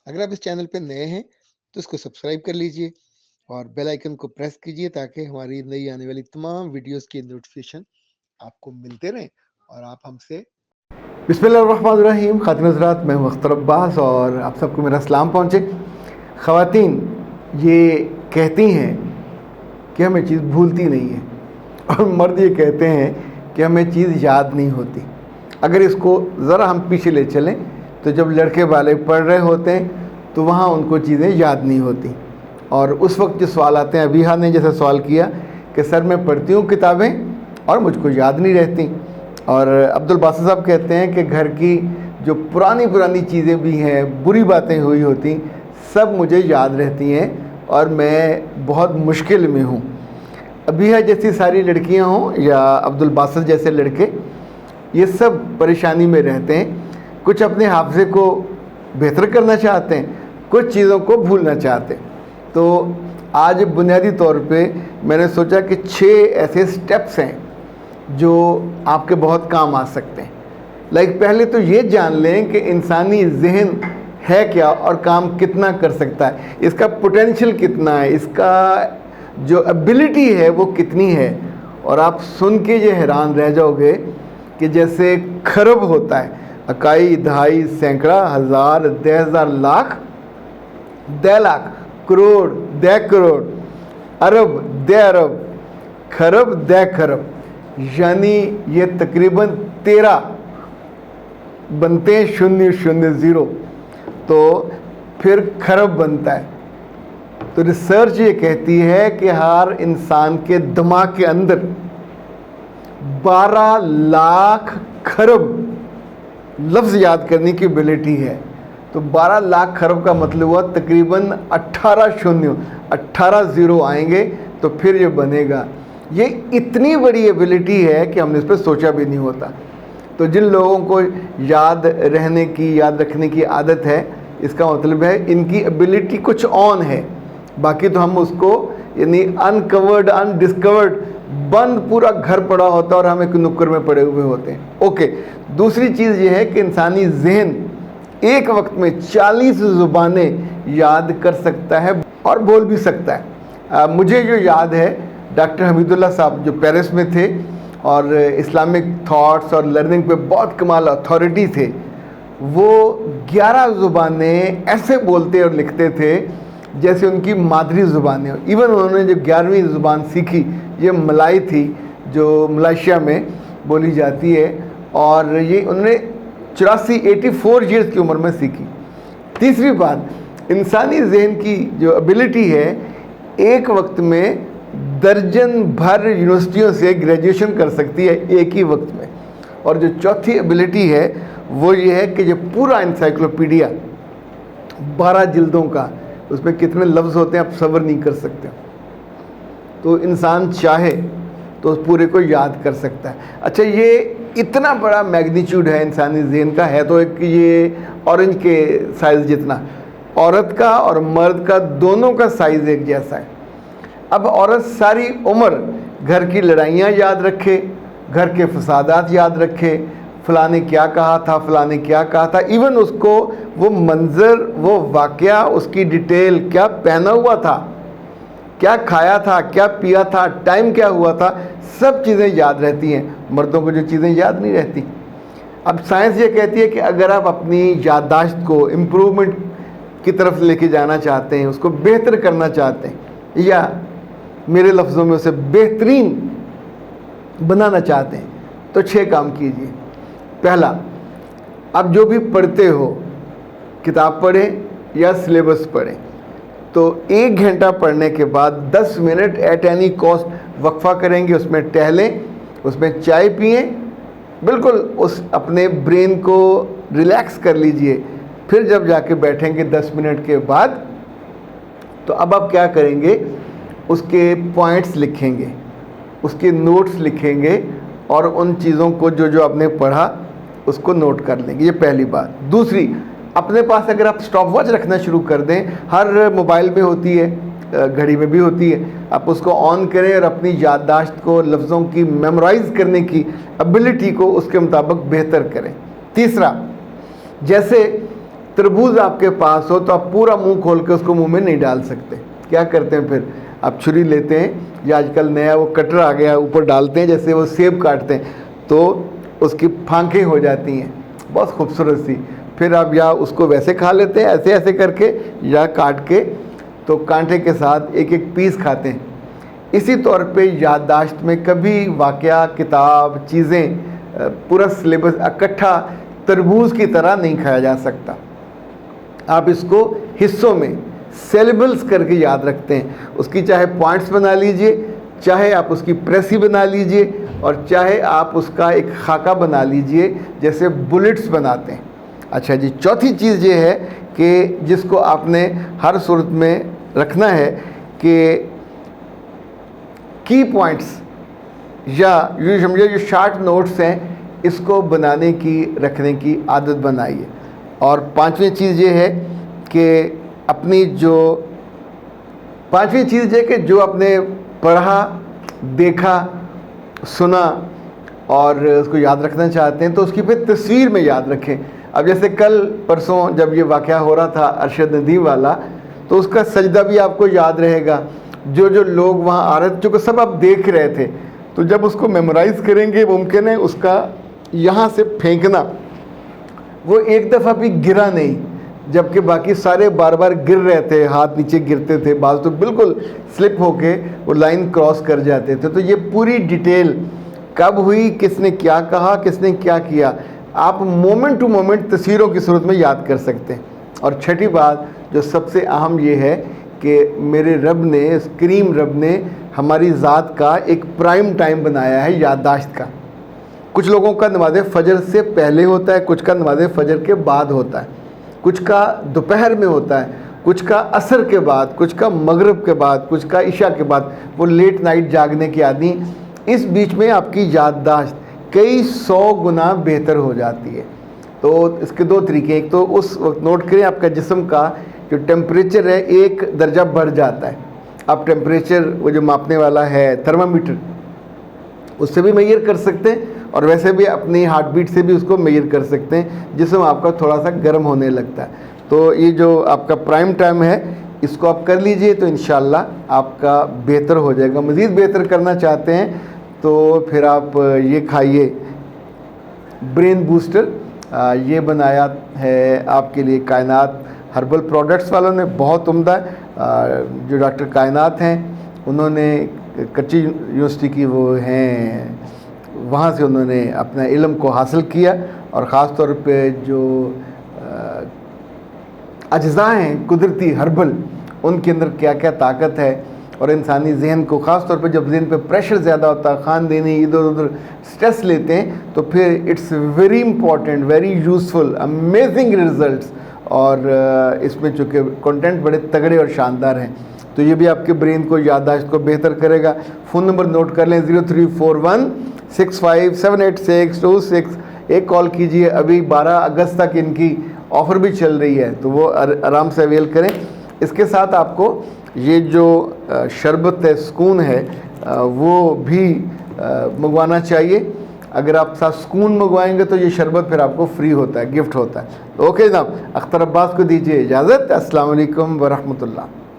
अगर आप इस चैनल पे नए हैं तो इसको सब्सक्राइब कर लीजिए और बेल आइकन को प्रेस कीजिए ताकि हमारी नई आने वाली तमाम वीडियोस की नोटिफिकेशन आपको मिलते रहें और आप हमसे बिस्मिल्लाहिर्रहमानिर्रहीम। ख़ातिन हज़रात, मैं हूं अख्तर अब्बास और आप सबको मेरा सलाम पहुँचे। ख़वातीन ये कहती हैं कि हमें चीज़ भूलती नहीं है और मर्द ये कहते हैं कि हमें चीज़ याद नहीं होती। अगर इसको ज़रा हम पीछे ले चलें तो जब लड़के वाले पढ़ रहे होते हैं तो वहाँ उनको चीज़ें याद नहीं होती और उस वक्त जो सवाल आते हैं, अबीहा ने जैसा सवाल किया कि सर मैं पढ़ती हूँ किताबें और मुझको याद नहीं रहती। और अब्दुल बासित साहब कहते हैं कि घर की जो पुरानी चीज़ें भी हैं, बुरी बातें हुई होती, सब मुझे याद रहती हैं और मैं बहुत मुश्किल में हूँ। अबीहा जैसी सारी लड़कियाँ हों या अब्दुल बासित जैसे लड़के, ये सब परेशानी में रहते हैं। कुछ अपने हाफ़ज़े को बेहतर करना चाहते हैं, कुछ चीज़ों को भूलना चाहते हैं। तो आज बुनियादी तौर पे मैंने सोचा कि 6 ऐसे स्टेप्स हैं जो आपके बहुत काम आ सकते हैं। पहले तो ये जान लें कि इंसानी जहन है क्या और काम कितना कर सकता है, इसका पोटेंशियल कितना है, इसका जो एबिलिटी है वो कितनी है। और आप सुन के ये हैरान रह जाओगे कि जैसे खरब होता है, इकाई, दहाई, सैकड़ा, हज़ार, 10,000, लाख, 10 लाख, करोड़, 10 करोड़, अरब, 10 अरब, खरब, 10 खरब, यानी ये तकरीबन 13 बनते हैं, 000, तो फिर खरब बनता है। तो रिसर्च ये कहती है कि हर इंसान के दिमाग के अंदर 12 लाख खरब लफ्ज़ याद करने की एबिलिटी है। तो 12 लाख खरब का मतलब हुआ तकरीबन 18 ज़ीरो आएंगे तो फिर ये बनेगा। ये इतनी बड़ी एबिलिटी है कि हमने इस पर सोचा भी नहीं होता। तो जिन लोगों को याद रहने की, याद रखने की आदत है, इसका मतलब है इनकी एबिलिटी कुछ ऑन है। बाकी तो हम उसको यानी अनकवर्ड, अनडिस्कवर्ड, बंद पूरा घर पड़ा होता है और हम एक नुक्कड़ में पड़े हुए होते हैं। ओके, दूसरी चीज़ ये है कि इंसानी जहन एक वक्त में 40 ज़ुबानें याद कर सकता है और बोल भी सकता है। मुझे जो याद है, डॉक्टर हमीदुल्लाह साहब जो पेरिस में थे और इस्लामिक थॉट्स और लर्निंग पे बहुत कमाल अथॉरिटी थे, वो 11 ज़ुबानें ऐसे बोलते और लिखते थे जैसे उनकी मादरी ज़ुबानें हो। इवन उन्होंने जो 11वीं ज़ुबान सीखी, ये मलाई थी जो मलेशिया में बोली जाती है, और ये उन्होंने 84 ईयर्स की उम्र में सीखी। तीसरी बात, इंसानी जहन की जो एबिलिटी है, एक वक्त में दर्जन भर यूनिवर्सिटियों से ग्रेजुएशन कर सकती है एक ही वक्त में। और जो चौथी एबिलिटी है वो ये है कि जो पूरा इंसाइक्लोपीडिया 12 जिल्दों का, उसमें कितने लफ्ज़ होते हैं आप सब्र नहीं कर सकते। तो इंसान चाहे तो उस पूरे को याद कर सकता है। अच्छा, ये इतना बड़ा मैग्नीट्यूड है इंसानी जहन का, है तो एक ये ऑरेंज के साइज़ जितना। औरत का और मर्द का दोनों का साइज़ एक जैसा है। अब औरत सारी उम्र घर की लड़ाइयाँ याद रखे, घर के फसादात याद रखे, फ़लाने क्या कहा था, फ़लाने क्या कहा था, इवन उसको वो मंज़र, वो वाक़या, उसकी डिटेल, क्या पहना हुआ था, क्या खाया था, क्या पिया था, टाइम क्या हुआ था, सब चीज़ें याद रहती हैं। मर्दों को जो चीज़ें याद नहीं रहती। अब साइंस ये कहती है कि अगर आप अपनी याददाश्त को इम्प्रूवमेंट की तरफ लेके जाना चाहते हैं, उसको बेहतर करना चाहते हैं, या मेरे लफ्ज़ों में उसे बेहतरीन बनाना चाहते हैं, तो 6 काम कीजिए। पहला, आप जो भी पढ़ते हो, किताब पढ़ें या सिलेबस पढ़ें, तो 1 घंटा पढ़ने के बाद 10 मिनट एट एनी कॉस्ट वक्फा करेंगे, उसमें टहलें, उसमें चाय पिएं, बिल्कुल उस अपने ब्रेन को रिलैक्स कर लीजिए। फिर जब जाके बैठेंगे 10 मिनट के बाद, तो अब आप क्या करेंगे, उसके पॉइंट्स लिखेंगे, उसके नोट्स लिखेंगे और उन चीज़ों को जो जो आपने पढ़ा उसको नोट कर लेंगे। ये पहली बात। दूसरी, अपने पास अगर आप स्टॉप वॉच रखना शुरू कर दें, हर मोबाइल में होती है, घड़ी में भी होती है, आप उसको ऑन करें और अपनी याददाश्त को, लफ्ज़ों की मेमोराइज़ करने की एबिलिटी को उसके मुताबिक बेहतर करें। तीसरा, जैसे तरबूज आपके पास हो तो आप पूरा मुंह खोल के उसको मुंह में नहीं डाल सकते। क्या करते हैं फिर, आप छुरी लेते हैं या आजकल नया वो कटर आ गया, ऊपर डालते हैं, जैसे वो सेब काटते हैं तो उसकी फांकें हो जाती हैं बहुत खूबसूरत सी। फिर आप या उसको वैसे खा लेते हैं ऐसे ऐसे करके, या काट के तो कांटे के साथ एक एक पीस खाते हैं। इसी तौर पे याददाश्त में कभी वाक़या, किताब, चीज़ें, पूरा सिलेबस इकट्ठा तरबूज की तरह नहीं खाया जा सकता। आप इसको हिस्सों में सेलेबल्स करके याद रखते हैं। उसकी चाहे पॉइंट्स बना लीजिए, चाहे आप उसकी प्रेसी बना लीजिए, और चाहे आप उसका एक खाका बना लीजिए जैसे बुलेट्स बनाते हैं। अच्छा जी, चौथी चीज़ ये है कि जिसको आपने हर सूरत में रखना है कि की पॉइंट्स या यूँ समझिए जो शार्ट नोट्स हैं, इसको बनाने की, रखने की आदत बनाइए। और पांचवी चीज़ ये है कि अपनी जो पांचवी चीज़ है कि जो आपने पढ़ा, देखा, सुना और उसको याद रखना चाहते हैं तो उसकी फिर तस्वीर में याद रखें। अब जैसे कल परसों जब ये वाक़या हो रहा था अरशद नदी वाला, तो उसका सजदा भी आपको याद रहेगा। जो जो लोग वहाँ आ रहे थे, चूँकि सब आप देख रहे थे, तो जब उसको मेमोराइज़ करेंगे मुमकिन है उसका यहाँ से फेंकना वो एक दफ़ा भी गिरा नहीं, जबकि बाकी सारे बार बार गिर रहे थे, हाथ नीचे गिरते थे, बाज़ तो बिल्कुल स्लिप होके वो लाइन क्रॉस कर जाते थे। तो ये पूरी डिटेल कब हुई, किसने क्या कहा, किसने क्या किया, आप मोमेंट टू मोमेंट तस्वीरों की सूरत में याद कर सकते हैं। और छठी बात जो सबसे अहम ये है कि मेरे रब ने, करीम रब ने हमारी ज़ात का एक प्राइम टाइम बनाया है याददाश्त का। कुछ लोगों का नमाज फ़जर से पहले होता है, कुछ का नमाज फ़जर के बाद होता है, कुछ का दोपहर में होता है, कुछ का असर के बाद, कुछ का मगरिब के बाद, कुछ का इशा के बाद, वो लेट नाइट जागने के आदमी। इस बीच में आपकी याददाश्त कई 100 गुना बेहतर हो जाती है। तो इसके दो तरीके, एक तो उस वक्त नोट करें आपका जिस्म का जो टेम्परेचर है 1 दर्जा बढ़ जाता है। आप टेम्परेचर वो जो मापने वाला है थर्मामीटर, उससे भी मेजर कर सकते हैं, और वैसे भी अपनी हार्ट बीट से भी उसको मेजर कर सकते हैं, जिसमें आपका थोड़ा सा गर्म होने लगता है। तो ये जो आपका प्राइम टाइम है, इसको आप कर लीजिए तो इंशाल्लाह आपका बेहतर हो जाएगा। मज़ीद बेहतर करना चाहते हैं तो फिर आप ये खाइए ब्रेन बूस्टर। ये बनाया है आपके लिए कायनात हर्बल प्रोडक्ट्स वालों ने, बहुत उम्दा। जो डॉक्टर कायनात हैं उन्होंने कच्ची यूनिवर्सिटी की वो हैं, वहाँ से उन्होंने अपना इल्म को हासिल किया, और ख़ास तौर पे जो अज्ज़ा हैं कुदरती हर्बल, उनके अंदर क्या क्या ताकत है, और इंसानी जहन को ख़ास तौर पे जब जहन पे प्रेशर ज़्यादा होता है, ख़ानदानी इधर उधर स्ट्रेस लेते हैं, तो फिर it's very important, very useful, amazing results. और इसमें चूँकि कंटेंट बड़े तगड़े और शानदार हैं, तो ये भी आपके ब्रेन को, याददाश्त को बेहतर करेगा। फ़ोन नंबर नोट कर लें 0341657862 एक कॉल कीजिए। अभी 12 अगस्त तक इनकी ऑफ़र भी चल रही है, तो वो आराम से अवेल करें। इसके साथ आपको ये जो शरबत है, सुकून है, वो भी मंगवाना चाहिए। अगर आप साथ सुकून मंगवाएंगे तो ये शरबत फिर आपको फ्री होता है, गिफ्ट होता है। तो ओके जनाब, अख्तर अब्बास को दीजिए इजाज़त। अस्सलाम वालेकुम व रहमतुल्लाह।